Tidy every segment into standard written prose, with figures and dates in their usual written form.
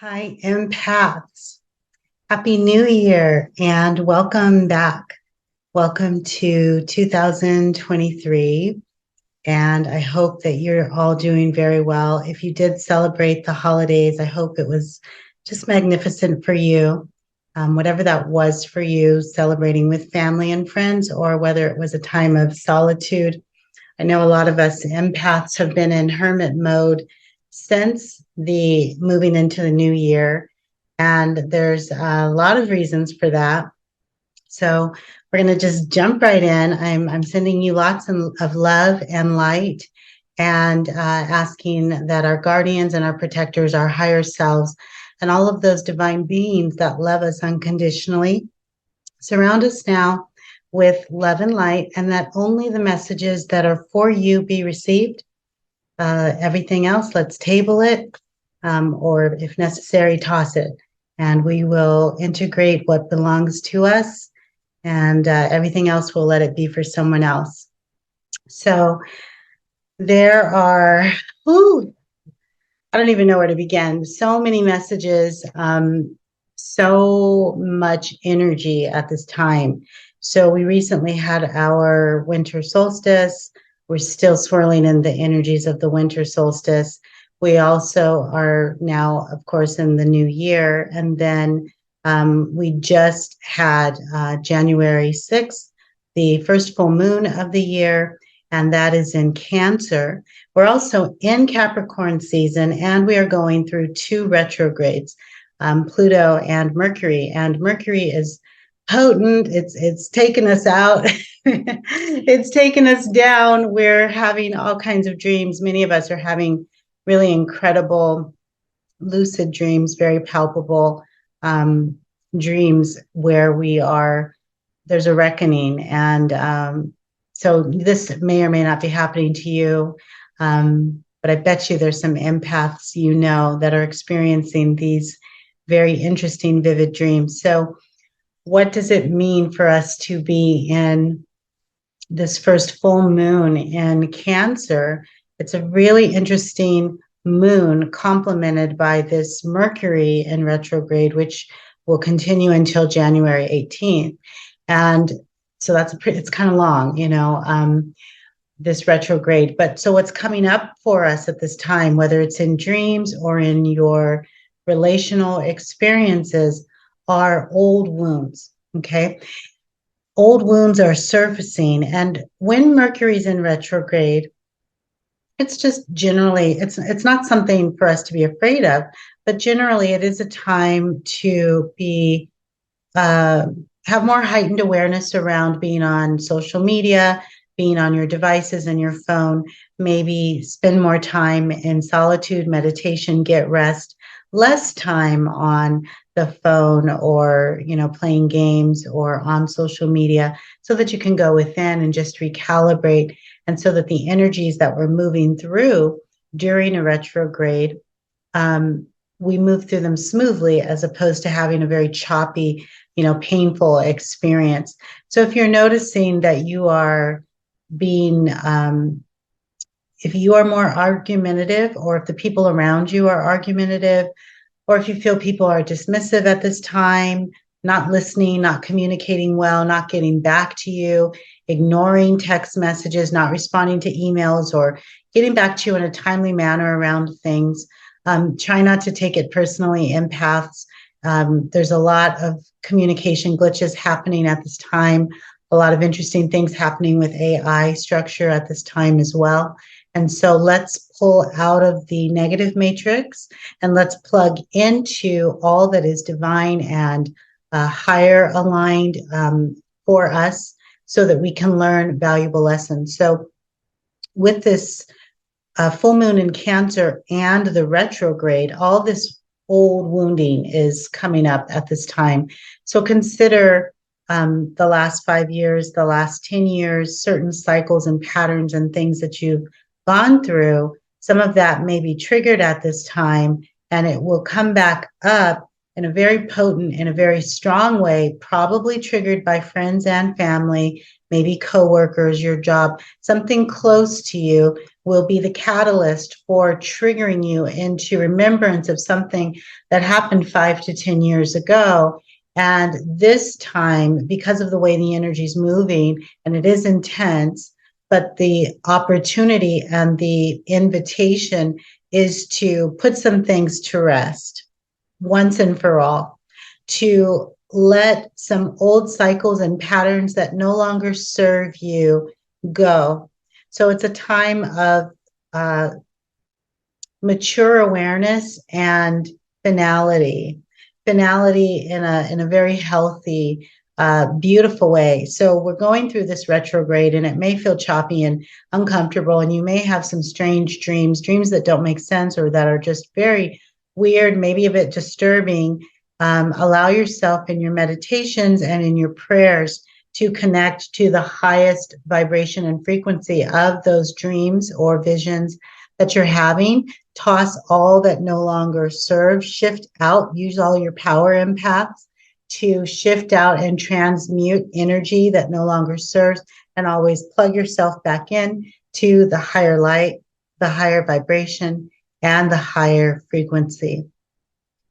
Hi, empaths. Happy New Year and welcome back. Welcome to 2023. And I hope that you're all doing very well. If you did celebrate the holidays, I hope it was just magnificent for you. Whatever that was for you, celebrating with family and friends, or whether it was a time of solitude. I know a lot of us empaths have been in hermit mode since the moving into the new year. And there's a lot of reasons for that. So we're going to just jump right in. I'm sending you lots of love and light and asking that our guardians and our protectors, our higher selves, and all of those divine beings that love us unconditionally surround us now with love and light, and that only the messages that are for you be received. Everything else, let's table it, or if necessary, toss it. And we will integrate what belongs to us, and everything else will let it be for someone else. So there are, ooh, I don't even know where to begin. So many messages, so much energy at this time. So we recently had our winter solstice. We're still swirling in the energies of the winter solstice. We also are now, of course, in the new year. And then we just had January 6th, the first full moon of the year, and that is in Cancer. We're also in Capricorn season, and we are going through two retrogrades, Pluto and Mercury. And Mercury is potent. It's taken us out. It's taken us down. We're having all kinds of dreams. Many of us are having really incredible lucid dreams, very palpable dreams where there's a reckoning. And so this may or may not be happening to you. But I bet you there's some empaths that are experiencing these very interesting, vivid dreams. So what does it mean for us to be in this first full moon in Cancer? It's a really interesting moon complemented by this Mercury in retrograde, which will continue until January 18th. And so it's kind of long, this retrograde. But so what's coming up for us at this time, whether it's in dreams or in your relational experiences, are old wounds. Okay. Old wounds are surfacing. And when Mercury's in retrograde, it's just generally, it's not something for us to be afraid of, but generally it is a time to be, have more heightened awareness around being on social media, being on your devices and your phone, maybe spend more time in solitude, meditation, get rest, less time on the phone or, playing games or on social media, so that you can go within and just recalibrate. And so that the energies that we're moving through during a retrograde, we move through them smoothly as opposed to having a very choppy, painful experience. So if you're noticing that you are being, if you are more argumentative, or if the people around you are argumentative, or if you feel people are dismissive at this time, not listening, not communicating well, not getting back to you, ignoring text messages, not responding to emails, or getting back to you in a timely manner around things, try not to take it personally, empaths. There's a lot of communication glitches happening at this time, a lot of interesting things happening with AI structure at this time as well. And so let's pull out of the negative matrix and let's plug into all that is divine and higher aligned for us, so that we can learn valuable lessons. So with this full moon in Cancer and the retrograde, all this old wounding is coming up at this time. So consider the last 5 years, the last 10 years, certain cycles and patterns and things that you've gone through. Some of that may be triggered at this time, and it will come back up in a very potent, in a very strong way, probably triggered by friends and family, maybe coworkers, your job, something close to you will be the catalyst for triggering you into remembrance of something that happened 5 to 10 years ago. And this time, because of the way the energy is moving, and it is intense, but the opportunity and the invitation is to put some things to rest once and for all, to let some old cycles and patterns that no longer serve you go. So it's a time of mature awareness and finality in a very healthy, beautiful way. So we're going through this retrograde, and it may feel choppy and uncomfortable, and you may have some strange dreams that don't make sense or that are just very weird, maybe a bit disturbing. Allow yourself in your meditations and in your prayers to connect to the highest vibration and frequency of those dreams or visions that you're having. Toss all that no longer serves, shift out, use all your power empaths to shift out and transmute energy that no longer serves, and always plug yourself back in to the higher light, the higher vibration, and the higher frequency.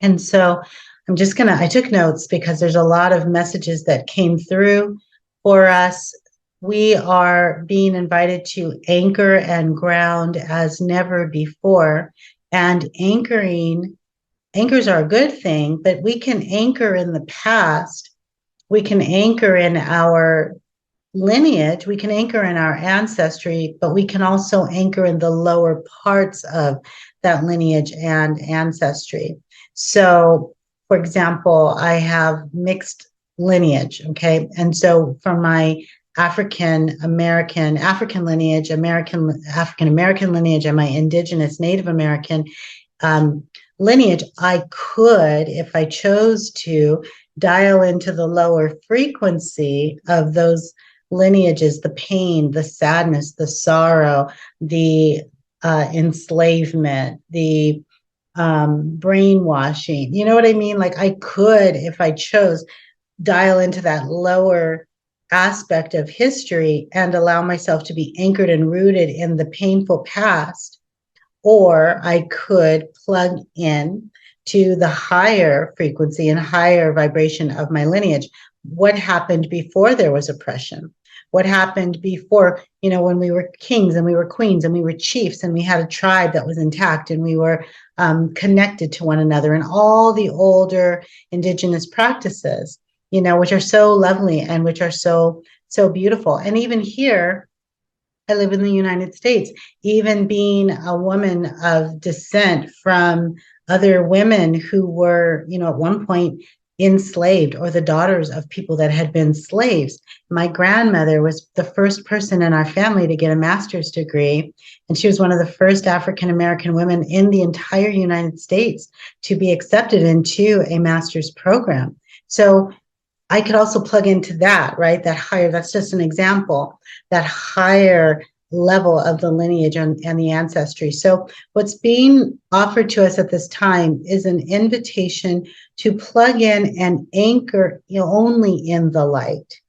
And so I took notes because there's a lot of messages that came through for us. We are being invited to anchor and ground as never before. And anchors are a good thing, but we can anchor in the past. We can anchor in our lineage, we can anchor in our ancestry, but we can also anchor in the lower parts of that lineage and ancestry. So, for example, I have mixed lineage, okay? And so from my African American lineage, African American lineage, and my indigenous Native American lineage, I could, if I chose to, dial into the lower frequency of those lineages, the pain, the sadness, the sorrow, the enslavement, the brainwashing. You know what I mean? Like I could, if I chose, dial into that lower aspect of history and allow myself to be anchored and rooted in the painful past. Or I could plug in to the higher frequency and higher vibration of my lineage. What happened before there was oppression? What happened before, when we were kings and we were queens and we were chiefs and we had a tribe that was intact and we were connected to one another, and all the older indigenous practices, which are so lovely and which are so, so beautiful. And even here, I live in the United States, even being a woman of descent from other women who were, at one point enslaved, or the daughters of people that had been slaves. My grandmother was the first person in our family to get a master's degree, and she was one of the first African American women in the entire United States to be accepted into a master's program. So I could also plug into that, right? That higher, that's just an example, that higher level of the lineage and the ancestry. So what's being offered to us at this time is an invitation to plug in and anchor only in the light.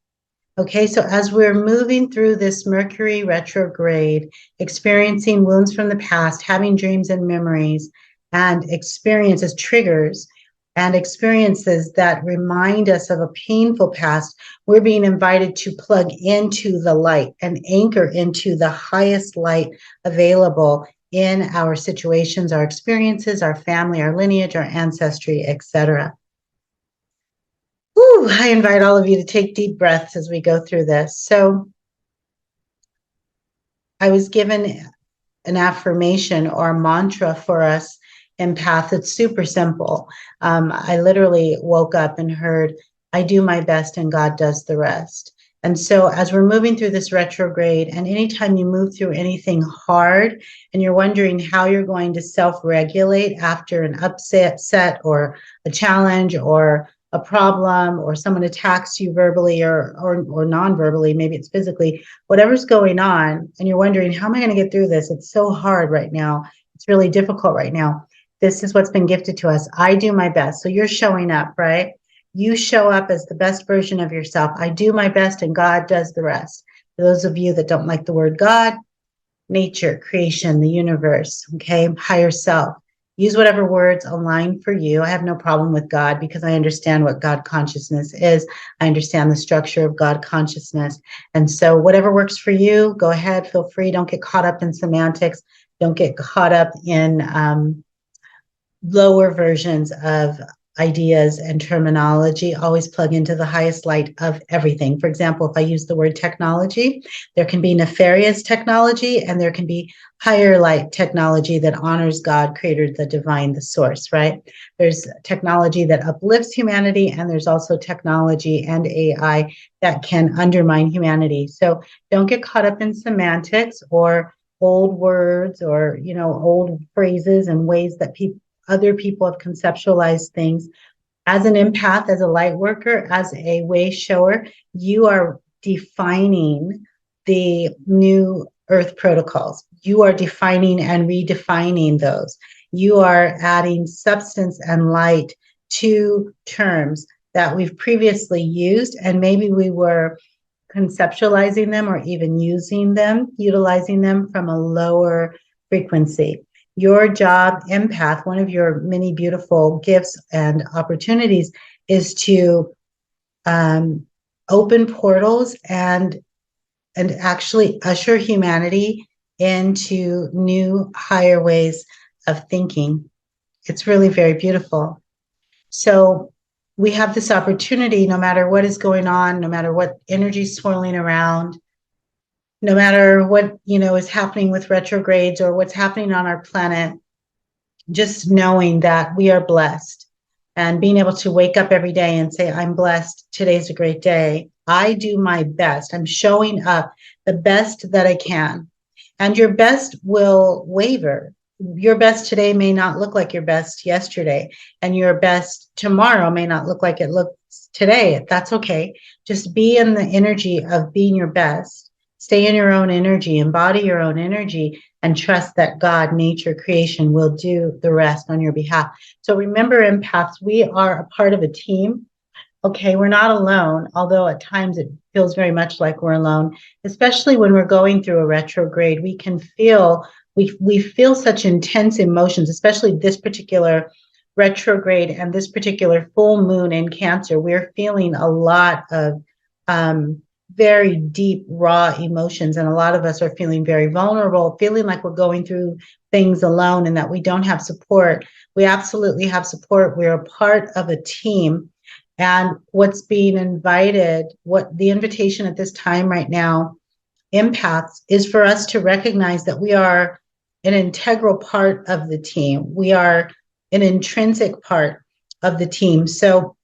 Okay, so as we're moving through this Mercury retrograde, experiencing wounds from the past, having dreams and memories and experiences, triggers, and experiences that remind us of a painful past, we're being invited to plug into the light and anchor into the highest light available in our situations, our experiences, our family, our lineage, our ancestry, etc. I invite all of you to take deep breaths as we go through this. So I was given an affirmation or a mantra for us empath. It's super simple. I literally woke up and heard, I do my best and God does the rest. And so as we're moving through this retrograde, and anytime you move through anything hard and you're wondering how you're going to self-regulate after an upset or a challenge or a problem, or someone attacks you verbally or non-verbally, maybe it's physically, whatever's going on, and you're wondering, how am I going to get through this? It's so hard right now. It's really difficult right now. This is what's been gifted to us. I do my best. So you're showing up, right? You show up as the best version of yourself. I do my best and God does the rest. For those of you that don't like the word God, nature, creation, the universe, okay, higher self. Use whatever words align for you. I have no problem with God because I understand what God consciousness is. I understand the structure of God consciousness. And so whatever works for you, go ahead, feel free. Don't get caught up in semantics. Don't get caught up in lower versions of ideas and terminology. Always plug into the highest light of everything. For example, if I use the word technology, there can be nefarious technology and there can be higher light technology that honors God, creator, the divine, the source, right? There's technology that uplifts humanity, and there's also technology and AI that can undermine humanity. So don't get caught up in semantics or old words or, old phrases and ways that other people have conceptualized things. As an empath, as a light worker, as a way shower, you are defining the new earth protocols. You are defining and redefining those. You are adding substance and light to terms that we've previously used, and maybe we were conceptualizing them or even utilizing them from a lower frequency. Your job, empath, one of your many beautiful gifts and opportunities is to open portals and actually usher humanity into new, higher ways of thinking. It's really very beautiful. So we have this opportunity, no matter what is going on, no matter what energy is swirling around, no matter what, is happening with retrogrades or what's happening on our planet, just knowing that we are blessed and being able to wake up every day and say, I'm blessed. Today's a great day. I do my best. I'm showing up the best that I can. And your best will waver. Your best today may not look like your best yesterday, and your best tomorrow may not look like it looks today. That's okay. Just be in the energy of being your best. Stay in your own energy, embody your own energy, and trust that God, nature, creation will do the rest on your behalf. So remember, empaths, we are a part of a team. Okay, we're not alone, although at times it feels very much like we're alone, especially when we're going through a retrograde. We can feel, we feel such intense emotions, especially this particular retrograde and this particular full moon in Cancer. We're feeling a lot of very deep, raw emotions. And a lot of us are feeling very vulnerable, feeling like we're going through things alone and that we don't have support. We absolutely have support. We're a part of a team. And what's being invited, what the invitation at this time right now, empaths, is for us to recognize that we are an integral part of the team. We are an intrinsic part of the team. So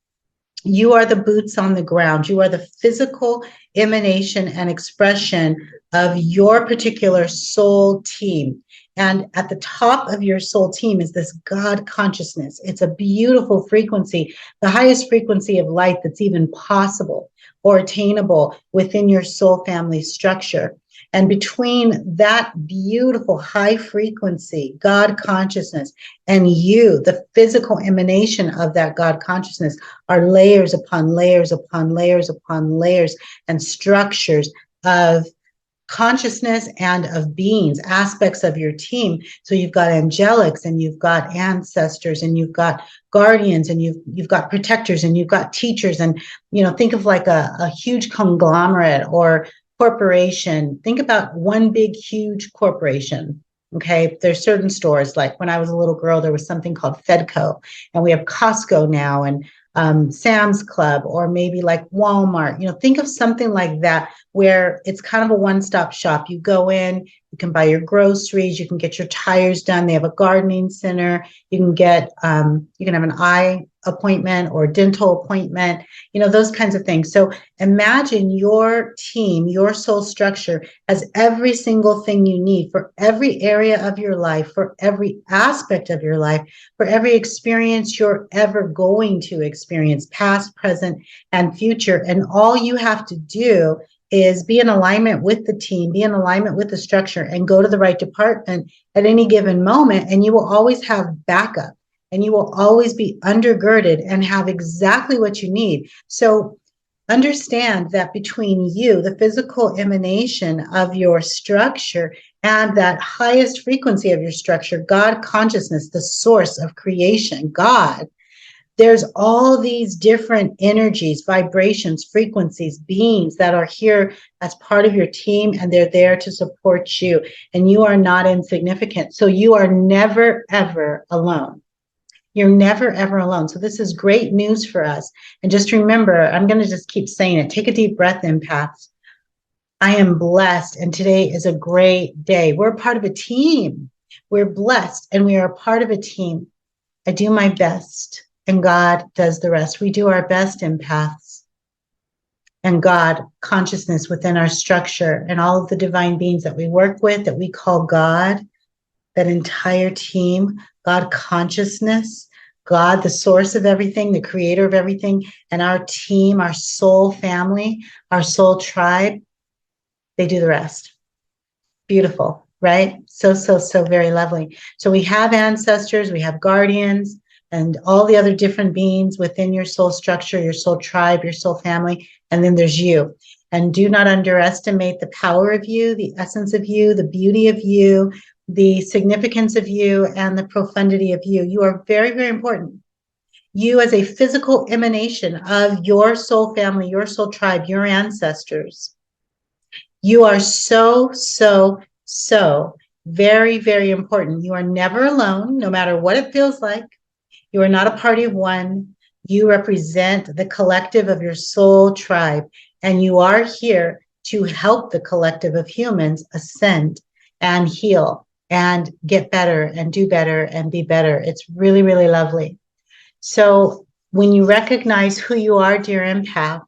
you are the boots on the ground. You are the physical emanation and expression of your particular soul team. And at the top of your soul team is this God consciousness. It's a beautiful frequency, the highest frequency of light that's even possible or attainable within your soul family structure. And between that beautiful high frequency, God consciousness, and you, the physical emanation of that God consciousness, are layers upon layers upon layers upon layers and structures of consciousness and of beings, aspects of your team. So you've got angelics and you've got ancestors and you've got guardians and you've got protectors and you've got teachers. And, think of like a huge conglomerate or corporation. Think about one big, huge corporation. Okay. There's certain stores, like when I was a little girl, there was something called Fedco, and we have Costco now, and Sam's Club, or maybe like Walmart. Think of something like that where it's kind of a one-stop shop. You go in, you can buy your groceries, you can get your tires done. They have a gardening center. You can get, you can have an eye appointment or dental appointment, those kinds of things. So imagine your team, your soul structure as every single thing you need for every area of your life, for every aspect of your life, for every experience you're ever going to experience, past, present, and future. And all you have to do is be in alignment with the team, be in alignment with the structure, and go to the right department at any given moment. And you will always have backup, and you will always be undergirded and have exactly what you need. So understand that between you, the physical emanation of your structure, and that highest frequency of your structure, God consciousness, the source of creation, God, there's all these different energies, vibrations, frequencies, beings that are here as part of your team, and they're there to support you. And you are not insignificant. So you are never, ever alone. You're never, ever alone. So this is great news for us. And just remember, I'm going to just keep saying it. Take a deep breath, empaths. I am blessed, and today is a great day. We're part of a team. We're blessed, and we are part of a team. I do my best, and God does the rest. We do our best, empaths. And God, consciousness within our structure, and all of the divine beings that we work with, that we call God, that entire team, God consciousness, God, the source of everything, the creator of everything, and our team, our soul family, our soul tribe, they do the rest. Beautiful, right? So very lovely. So we have ancestors, we have guardians, and all the other different beings within your soul structure, your soul tribe, your soul family, and then there's you. And do not underestimate the power of you, the essence of you, the beauty of you, the significance of you, and the profundity of you. You are very, very important. You as a physical emanation of your soul family, your soul tribe, your ancestors. You are so very, very important. You are never alone, no matter what it feels like. You are not a party of one. You represent the collective of your soul tribe, and you are here to help the collective of humans ascend and heal and get better and do better and be better. It's really, really lovely. So when you recognize who you are, dear empath,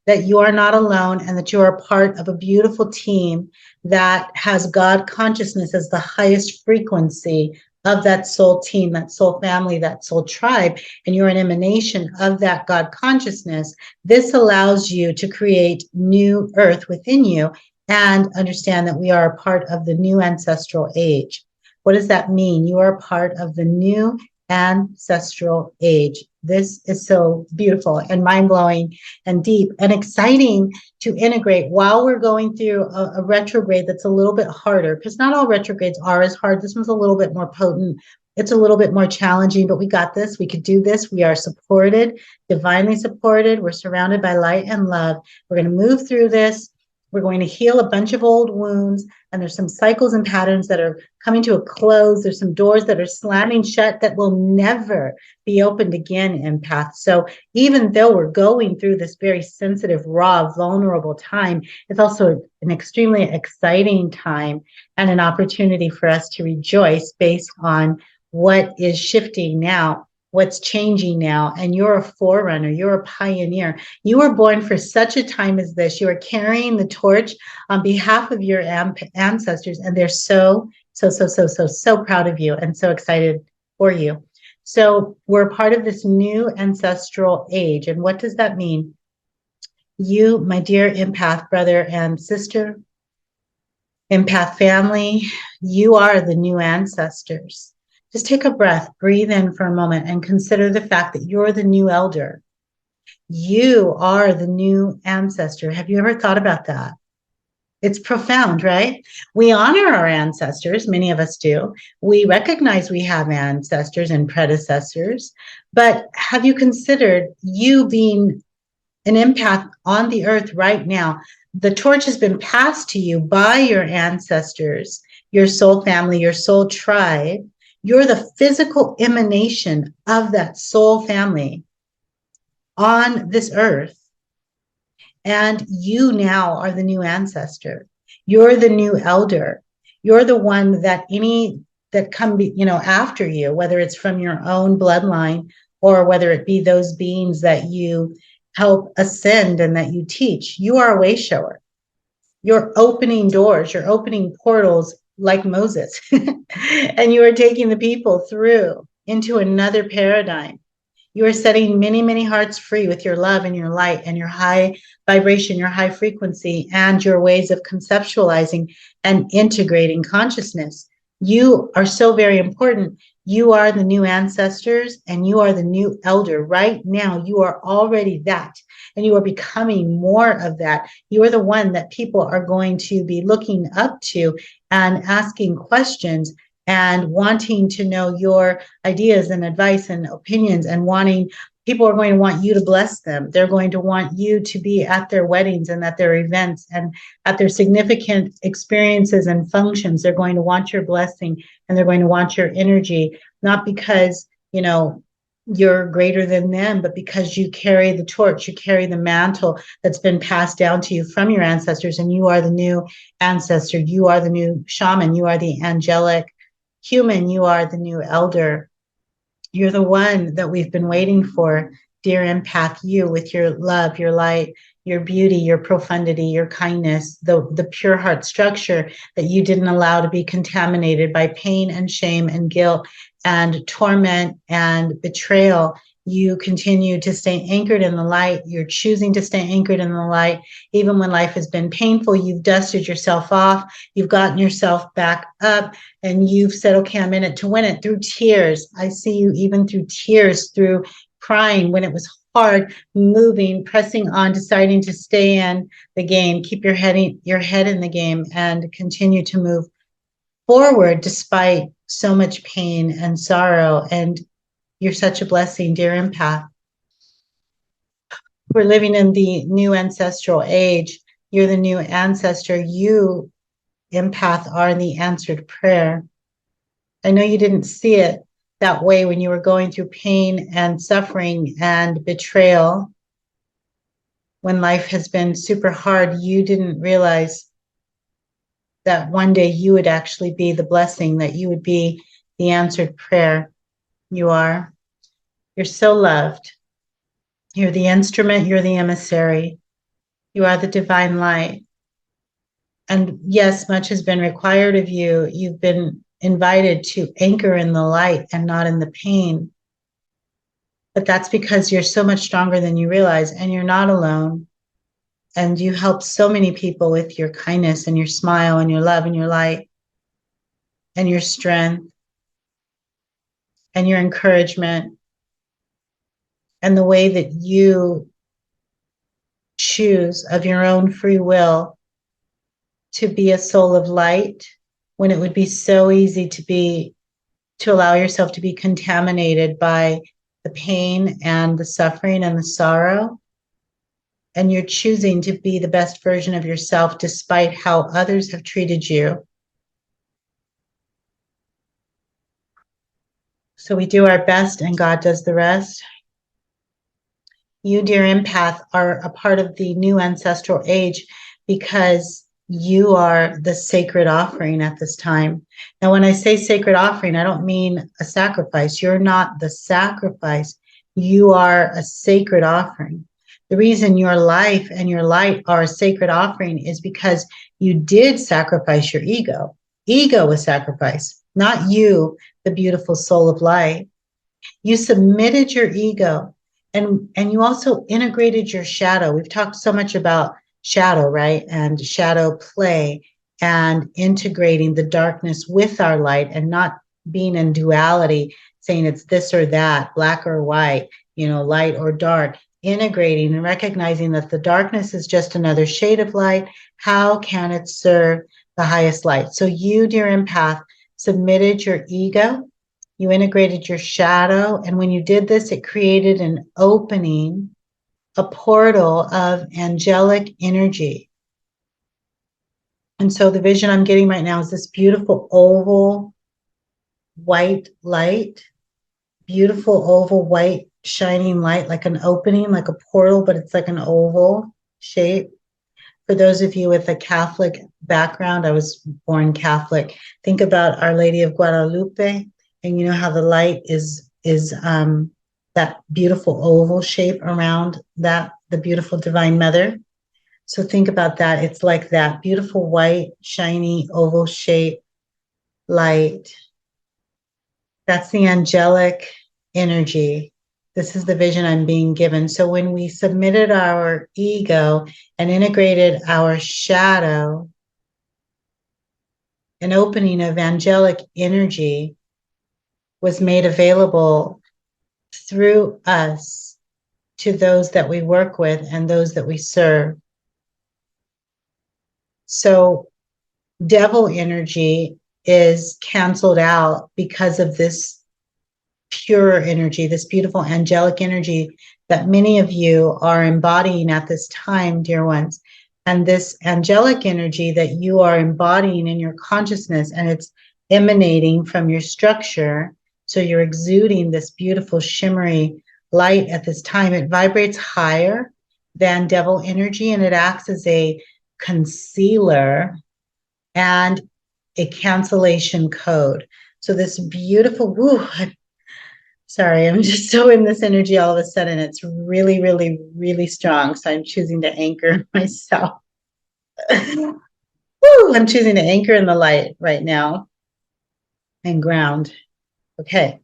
that you are not alone, and that you are part of a beautiful team that has God consciousness as the highest frequency of that soul team, that soul family, that soul tribe, and you're an emanation of that God consciousness, this allows you to create new earth within you and understand that we are a part of the new ancestral age. What does that mean? You are a part of the new ancestral age. This is so beautiful and mind-blowing and deep and exciting to integrate while we're going through a retrograde that's a little bit harder, because not all retrogrades are as hard. This one's a little bit more potent. It's a little bit more challenging, but we got this. We could do this. We are supported, divinely supported. We're surrounded by light and love. We're going to move through this. We're going to heal a bunch of old wounds, and there's some cycles and patterns that are coming to a close. There's some doors that are slamming shut that will never be opened again, empath. So even though we're going through this very sensitive, raw, vulnerable time, it's also an extremely exciting time and an opportunity for us to rejoice based on what is shifting now, what's changing now. And you're a forerunner, you're a pioneer. You were born for such a time as this. You are carrying the torch on behalf of your ancestors, and they're so proud of you and so excited for you. So we're part of this new ancestral age. And what does that mean? You, my dear empath brother and sister, empath family, you are the new ancestors. Just take a breath, breathe in for a moment, and consider the fact that you're the new elder. You are the new ancestor. Have you ever thought about that? It's profound, right? We honor our ancestors, many of us do. We recognize we have ancestors and predecessors, but have you considered you being an empath on the earth right now? The torch has been passed to you by your ancestors, your soul family, your soul tribe. You're the physical emanation of that soul family on this earth. And you now are the new ancestor. You're the new elder. You're the one that come, after you, whether it's from your own bloodline or whether it be those beings that you help ascend and that you teach. You are a way shower. You're opening doors. You're opening portals like Moses. And you are taking the people through into another paradigm. You are setting many, many hearts free with your love and your light and your high vibration, your high frequency, and your ways of conceptualizing and integrating consciousness. You are so very important. You are the new ancestors and you are the new elder. Right now, you are already that, and you are becoming more of that. You are the one that people are going to be looking up to and asking questions and wanting to know your ideas and advice and opinions, and wanting, people are going to want you to bless them. They're going to want you to be at their weddings and at their events and at their significant experiences and functions. They're going to want your blessing and they're going to want your energy, not because, you know, you're greater than them, but because you carry the torch, you carry the mantle that's been passed down to you from your ancestors, and you are the new ancestor, you are the new shaman, you are the angelic human, you are the new elder. You're the one that we've been waiting for, dear empath, you with your love, your light, your beauty, your profundity, your kindness, the pure heart structure that you didn't allow to be contaminated by pain and shame and guilt and torment and betrayal. You continue to stay anchored in the light. You're choosing to stay anchored in the light. Even when life has been painful, you've dusted yourself off. You've gotten yourself back up and you've said, okay, I'm in it to win it through tears. I see you even through tears, through crying when it was hard, moving, pressing on, deciding to stay in the game, keep your head in the game and continue to move forward despite so much pain and sorrow. And you're such a blessing, dear empath. We're living in the new ancestral age. You're the new ancestor. You, empath, are the answered prayer. I know you didn't see it that way when you were going through pain and suffering and betrayal. When life has been super hard, you didn't realize that one day you would actually be the blessing, that you would be the answered prayer. You are. You're so loved. You're the instrument, you're the emissary. You are the divine light. And yes, much has been required of you. You've been invited to anchor in the light and not in the pain. But that's because you're so much stronger than you realize, and you're not alone. And you help so many people with your kindness and your smile and your love and your light and your strength and your encouragement and the way that you choose of your own free will to be a soul of light when it would be so easy to allow yourself to be contaminated by the pain and the suffering and the sorrow. And you're choosing to be the best version of yourself despite how others have treated you. So we do our best and God does the rest. You, dear empath, are a part of the new ancestral age because you are the sacred offering at this time. Now, when I say sacred offering, I don't mean a sacrifice. You're not the sacrifice. You are a sacred offering. The reason your life and your light are a sacred offering is because you did sacrifice your ego. Ego was sacrificed, not you, the beautiful soul of light. You submitted your ego, and you also integrated your shadow. We've talked so much about shadow, right? And shadow play and integrating the darkness with our light and not being in duality, saying it's this or that, black or white, light or dark. Integrating and recognizing that the darkness is just another shade of light. How can it serve the highest light? So you, dear empath, submitted your ego. You integrated your shadow. And when you did this, it created an opening, a portal of angelic energy. And so the vision I'm getting right now is this beautiful oval white light, beautiful oval white shining light, like an opening, like a portal, but it's like an oval shape. For those of you with a Catholic background, I was born Catholic. Think about Our Lady of Guadalupe, and you know how the light is that beautiful oval shape around that, the beautiful Divine Mother. So think about that. It's like that beautiful white, shiny, oval shape light. That's the angelic energy This is the vision I'm being given. So when we submitted our ego and integrated our shadow, an opening of angelic energy was made available through us to those that we work with and those that we serve. So devil energy is canceled out because of this pure energy, this beautiful angelic energy that many of you are embodying at this time, dear ones. And this angelic energy that you are embodying in your consciousness, and it's emanating from your structure. So you're exuding this beautiful shimmery light at this time. It vibrates higher than devil energy, and it acts as a concealer and a cancellation code. So this beautiful, sorry, I'm just so in this energy all of a sudden. It's really, really, really strong. So I'm choosing to anchor myself. I'm choosing to anchor in the light right now and ground. Okay.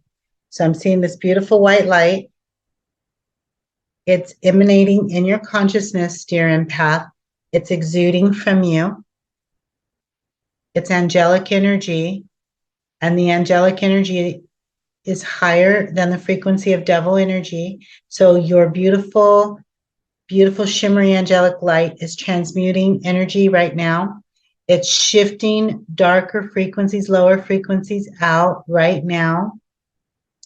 So I'm seeing this beautiful white light. It's emanating in your consciousness, dear empath. It's exuding from you. It's angelic energy. And the angelic energy is higher than the frequency of devil energy. So your beautiful, beautiful shimmery angelic light is transmuting energy right now. It's shifting darker frequencies, lower frequencies out right now.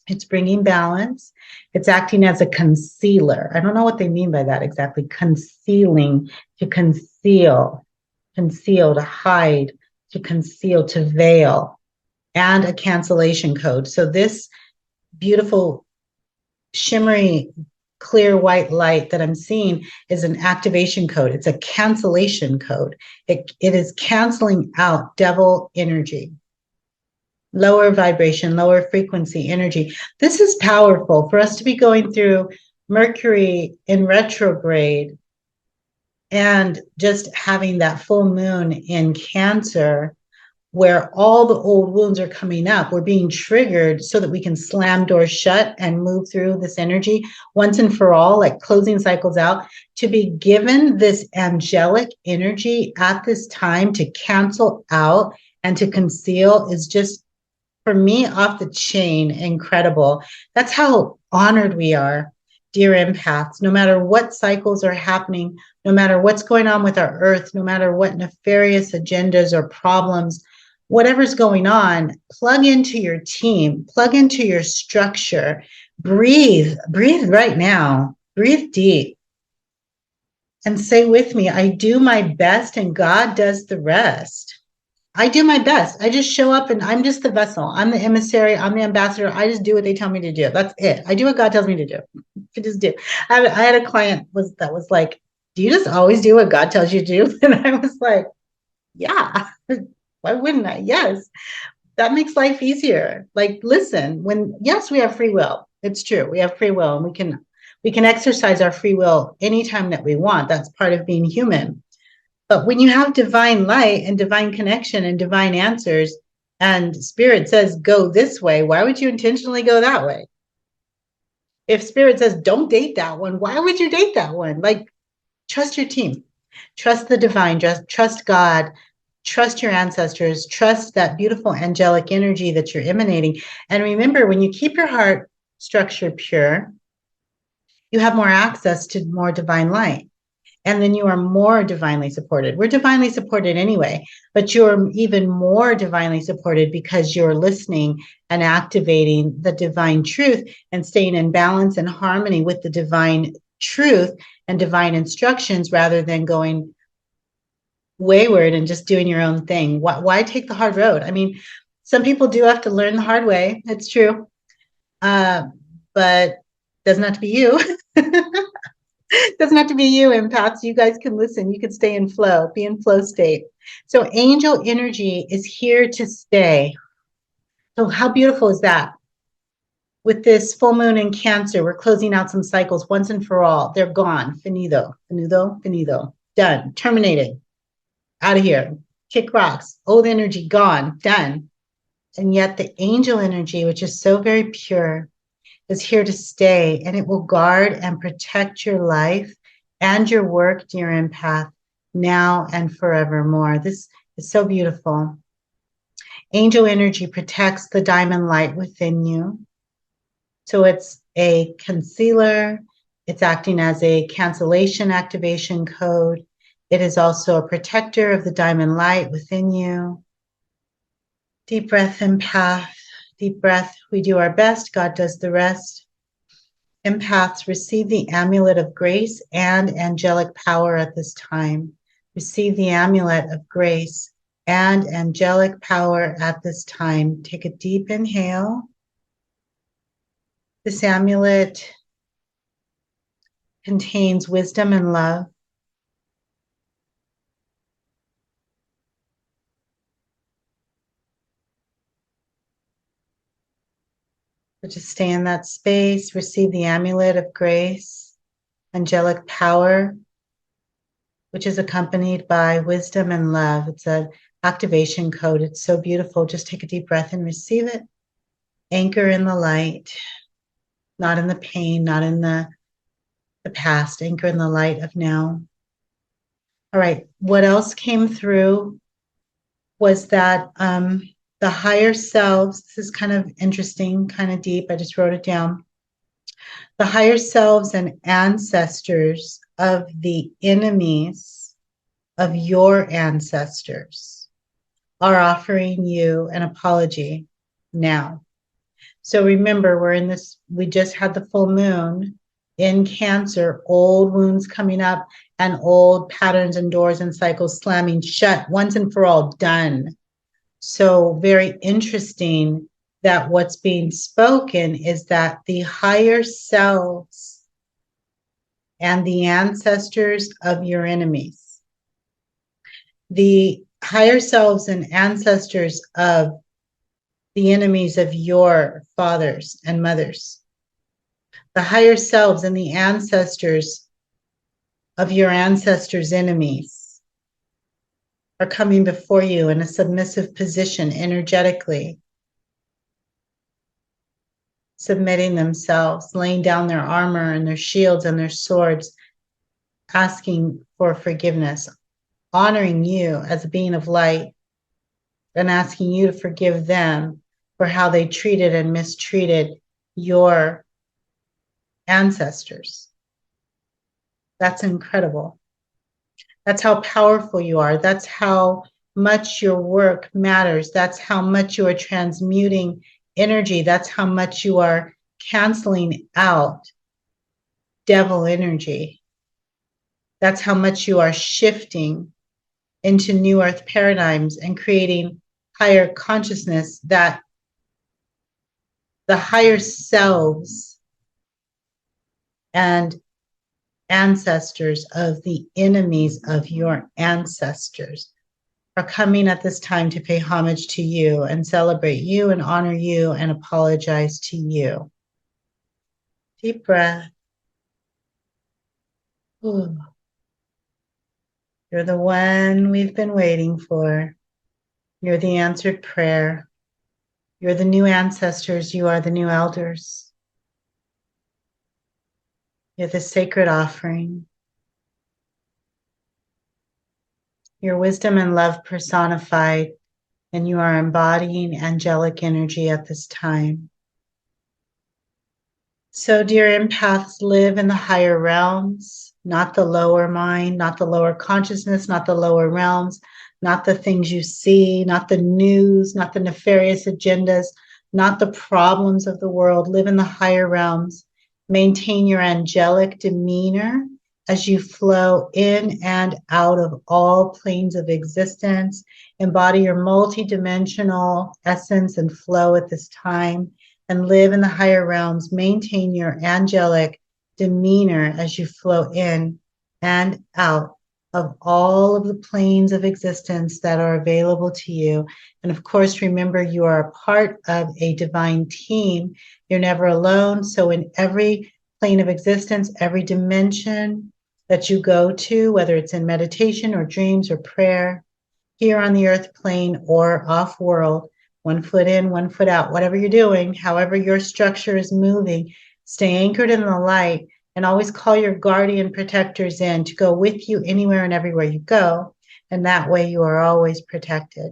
It's bringing balance. It's acting as a concealer. I don't know what they mean by that exactly. Concealing, to conceal, to hide, to conceal, to veil, and a cancellation code. So this beautiful shimmery clear white light that I'm seeing is an activation code. It's a cancellation code. It is canceling out devil energy, lower vibration, lower frequency energy. This is powerful for us to be going through Mercury in retrograde and just having that full moon in Cancer, where all the old wounds are coming up. We're being triggered so that we can slam doors shut and move through this energy once and for all, like closing cycles out. To be given this angelic energy at this time to cancel out and to conceal is just, for me, off the chain, incredible. That's how honored we are, dear empaths. No matter what cycles are happening, no matter what's going on with our earth, no matter what nefarious agendas or problems, whatever's going on, plug into your team, plug into your structure, breathe right now, breathe deep, and say with me, I do my best and God does the rest. I do my best. I just show up and I'm just the vessel. I'm the emissary. I'm the ambassador. I just do what they tell me to do. That's it. I do what God tells me to do. I just do. I had a client that was like, do you just always do what God tells you to do? And I was like, yeah. Why wouldn't I? Yes. That makes life easier. Like, listen, yes, we have free will. It's true. We have free will, and we can exercise our free will anytime that we want. That's part of being human. But when you have divine light and divine connection and divine answers, and spirit says, go this way, why would you intentionally go that way? If spirit says, don't date that one, why would you date that one? Like, trust your team, trust the divine, trust God, trust your ancestors, trust that beautiful angelic energy that you're emanating. And remember, when you keep your heart structure pure, you have more access to more divine light. And then you are more divinely supported. We're divinely supported anyway, but you're even more divinely supported because you're listening and activating the divine truth and staying in balance and harmony with the divine truth and divine instructions rather than going wayward and just doing your own thing. Why take the hard road? I mean, some people do have to learn the hard way. It's true. But doesn't have to be you. Doesn't have to be you, empaths. You guys can listen. You can stay in flow, be in flow state. So angel energy is here to stay. So how beautiful is that? With this full moon in Cancer, we're closing out some cycles once and for all. They're gone. Finito, finito, finito. Done. Terminated. Out of here. Kick rocks. Old energy gone. Done. And yet the angel energy, which is so very pure, is here to stay, and it will guard and protect your life and your work, dear empath, now and forevermore. This is so beautiful. Angel energy protects the diamond light within you. So it's a concealer. It's acting as a cancellation activation code. It is also a protector of the diamond light within you. Deep breath, empath. Deep breath. We do our best. God does the rest. Empaths, receive the amulet of grace and angelic power at this time. Receive the amulet of grace and angelic power at this time. Take a deep inhale. This amulet contains wisdom and love. So just stay in that space. Receive the amulet of grace, angelic power, which is accompanied by wisdom and love. It's an activation code. It's so beautiful. Just take a deep breath and receive it. Anchor in the light, not in the pain, not in the past. Anchor in the light of now. All right. What else came through was that the higher selves, this is kind of interesting, kind of deep. I just wrote it down. The higher selves and ancestors of the enemies of your ancestors are offering you an apology now. So remember, we're in this, we just had the full moon in Cancer, old wounds coming up and old patterns and doors and cycles slamming shut once and for all, done. So very interesting that what's being spoken is that the higher selves and the ancestors of your enemies, the higher selves and ancestors of the enemies of your fathers and mothers, the higher selves and the ancestors of your ancestors' enemies are coming before you in a submissive position energetically, submitting themselves, laying down their armor and their shields and their swords, asking for forgiveness, honoring you as a being of light, and asking you to forgive them for how they treated and mistreated your ancestors. That's incredible. That's how powerful you are. That's how much your work matters. That's how much you are transmuting energy. That's how much you are canceling out devil energy. That's how much you are shifting into new earth paradigms and creating higher consciousness, that the higher selves and ancestors of the enemies of your ancestors are coming at this time to pay homage to you and celebrate you and honor you and apologize to you. Deep breath. Ooh. You're the one we've been waiting for. You're the answered prayer. You're the new ancestors. You are the new elders. You're the sacred offering. Your wisdom and love personified, and you are embodying angelic energy at this time. So, dear empaths, live in the higher realms, not the lower mind, not the lower consciousness, not the lower realms, not the things you see, not the news, not the nefarious agendas, not the problems of the world. Live in the higher realms. Maintain your angelic demeanor as you flow in and out of all planes of existence. Embody your multidimensional essence and flow at this time, and live in the higher realms. Maintain your angelic demeanor as you flow in and out of all of the planes of existence that are available to you. And of course, remember, you are a part of a divine team. You're never alone. So in every plane of existence, every dimension that you go to, whether it's in meditation or dreams or prayer, here on the earth plane or off world, one foot in, one foot out, whatever you're doing, however your structure is moving, stay anchored in the light and always call your guardian protectors in to go with you anywhere and everywhere you go. And that way you are always protected.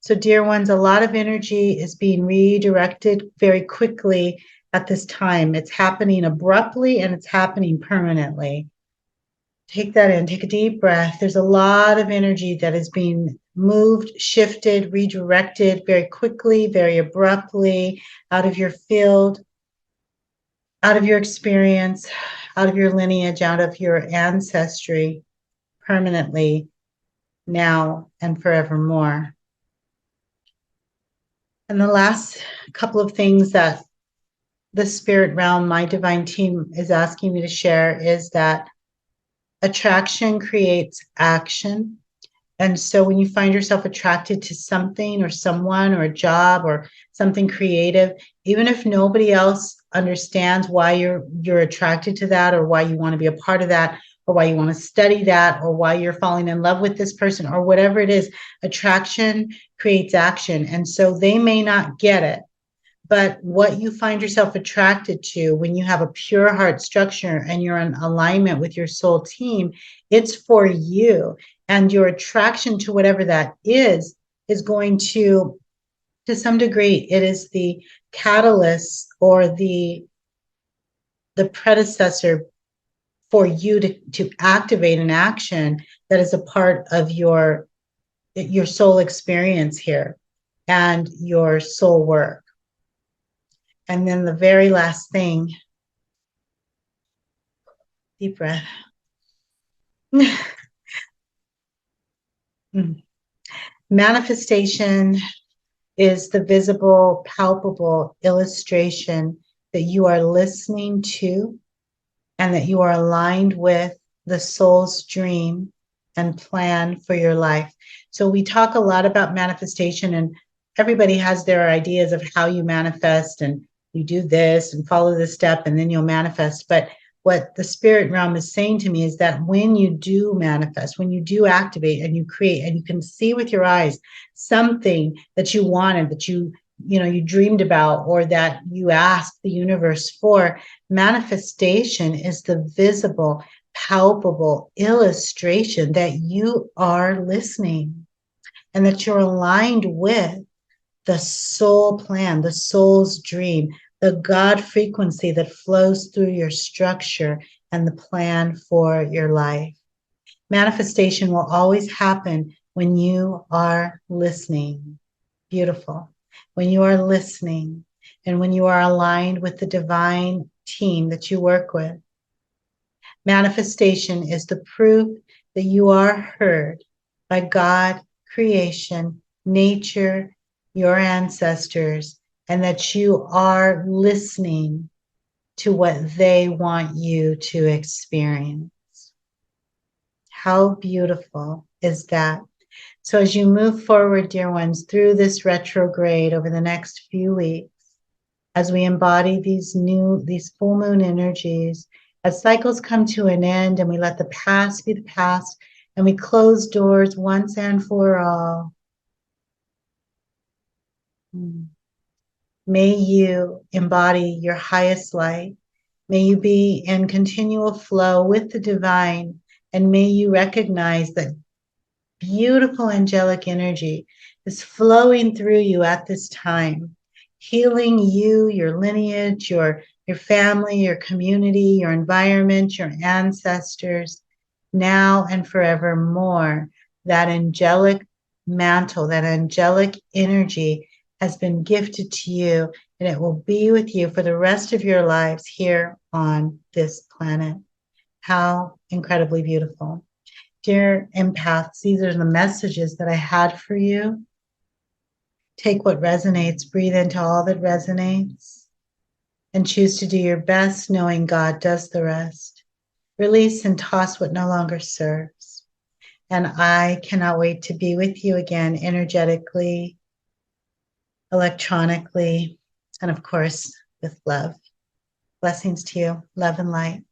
So, dear ones, a lot of energy is being redirected very quickly at this time. It's happening abruptly and it's happening permanently. Take that in, take a deep breath. There's a lot of energy that is being moved, shifted, redirected very quickly, very abruptly out of your field, out of your experience, out of your lineage, out of your ancestry, permanently, now and forevermore. And the last couple of things that the spirit realm, my divine team, is asking me to share is that attraction creates action. And so when you find yourself attracted to something or someone or a job or something creative, even if nobody else understands why you're attracted to that or why you want to be a part of that or why you want to study that or why you're falling in love with this person or whatever it is, attraction creates action. And so they may not get it. But what you find yourself attracted to when you have a pure heart structure and you're in alignment with your soul team, it's for you. And your attraction to whatever that is going to some degree, it is the catalyst or the predecessor for you to activate an action that is a part of your soul experience here and your soul work. And then the very last thing, deep breath. Manifestation is the visible, palpable illustration that you are listening to and that you are aligned with the soul's dream and plan for your life. So we talk a lot about manifestation, and everybody has their ideas of how you manifest, and you do this and follow this step and then you'll manifest. But what the spirit realm is saying to me is that when you do manifest, when you do activate and you create and you can see with your eyes something that you wanted, that you dreamed about, or that you asked the universe for, manifestation is the visible, palpable illustration that you are listening and that you're aligned with the soul plan, the soul's dream, the God frequency that flows through your structure and the plan for your life. Manifestation will always happen when you are listening. Beautiful. When you are listening and when you are aligned with the divine team that you work with. Manifestation is the proof that you are heard by God, creation, nature, your ancestors, and that you are listening to what they want you to experience. How beautiful is that? So as you move forward, dear ones, through this retrograde over the next few weeks, as we embody these full moon energies, as cycles come to an end and we let the past be the past and we close doors once and for all, may you embody your highest light. May you be in continual flow with the divine, and may you recognize that beautiful angelic energy is flowing through you at this time, healing you, your lineage, your family, your community, your environment, your ancestors, now and forevermore. That angelic mantle, that angelic energy has been gifted to you, and it will be with you for the rest of your lives here on this planet. How incredibly beautiful. Dear empaths, these are the messages that I had for you. Take what resonates, breathe into all that resonates, and choose to do your best, knowing God does the rest. Release and toss what no longer serves. And I cannot wait to be with you again, energetically, electronically, and of course, with love. Blessings to you, love and light.